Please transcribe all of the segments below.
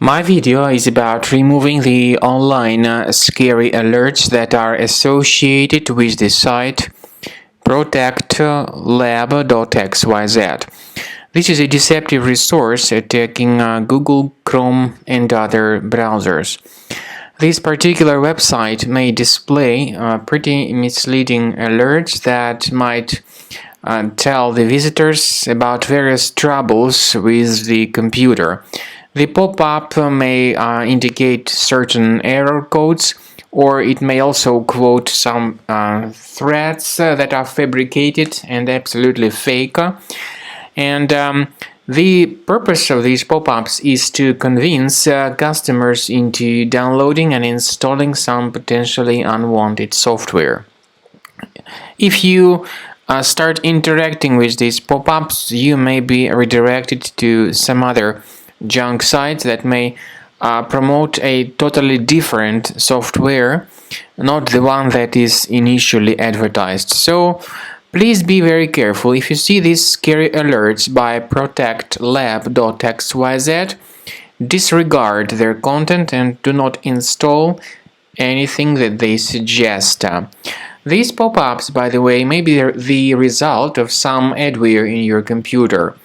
My video is about removing the online scary alerts that are associated with the site Protectlab.xyz. This is a deceptive resource attacking Google, Chrome, and other browsers. This particular website may display pretty misleading alerts that might tell the visitors about various troubles with the computer. The pop-up may indicate certain error codes, or it may also quote some threats that are fabricated and absolutely fake. The purpose of these pop-ups is to convince customers into downloading and installing some potentially unwanted software. If you start interacting with these pop-ups, you may be redirected to some other junk sites that may promote a totally different software, not the one that is initially advertised. So please be very careful. If you see these scary alerts by Protectlab.xyz, disregard their content and do not install anything that they suggest. These pop-ups, by the way, may be the result of some adware in your computer.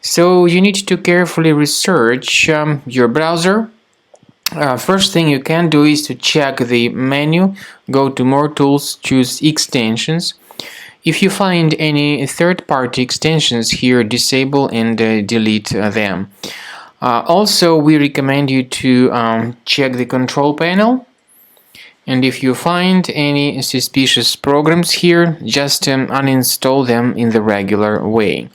So you need to carefully research your browser. First thing you can do is to check the menu, go to More Tools, choose Extensions. If you find any third-party extensions here, disable and delete them. Also, we recommend you to check the control panel. And if you find any suspicious programs here, just uninstall them in the regular way.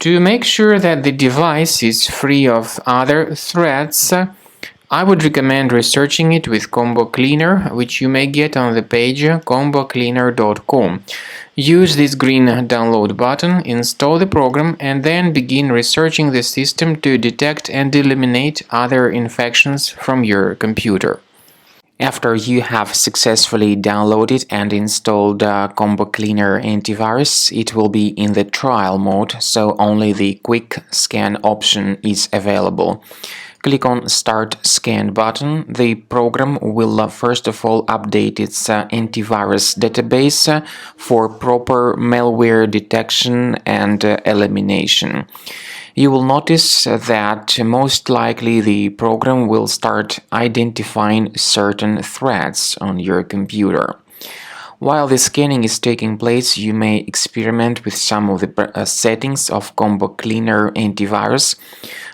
To make sure that the device is free of other threats, I would recommend researching it with Combo Cleaner, which you may get on the page combocleaner.com. Use this green download button, install the program, and then begin researching the system to detect and eliminate other infections from your computer. After you have successfully downloaded and installed Combo Cleaner antivirus, it will be in the trial mode, so only the quick scan option is available. Click on Start Scan button. The program will first of all update its antivirus database for proper malware detection and elimination. You will notice that most likely the program will start identifying certain threats on your computer. While the scanning is taking place, you may experiment with some of the settings of Combo Cleaner antivirus.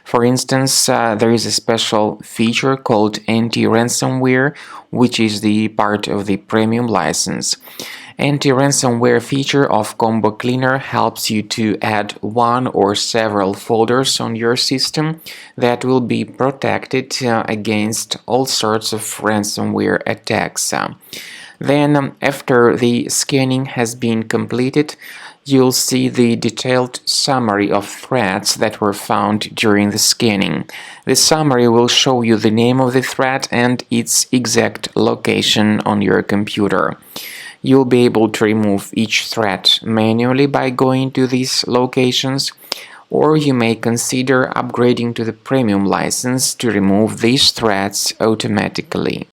For instance, there is a special feature called anti-ransomware, which is the part of the premium license. Anti-ransomware feature of Combo Cleaner helps you to add one or several folders on your system that will be protected against all sorts of ransomware attacks. Then, after the scanning has been completed, you'll see the detailed summary of threats that were found during the scanning. The summary will show you the name of the threat and its exact location on your computer. You'll be able to remove each threat manually by going to these locations, or you may consider upgrading to the premium license to remove these threats automatically.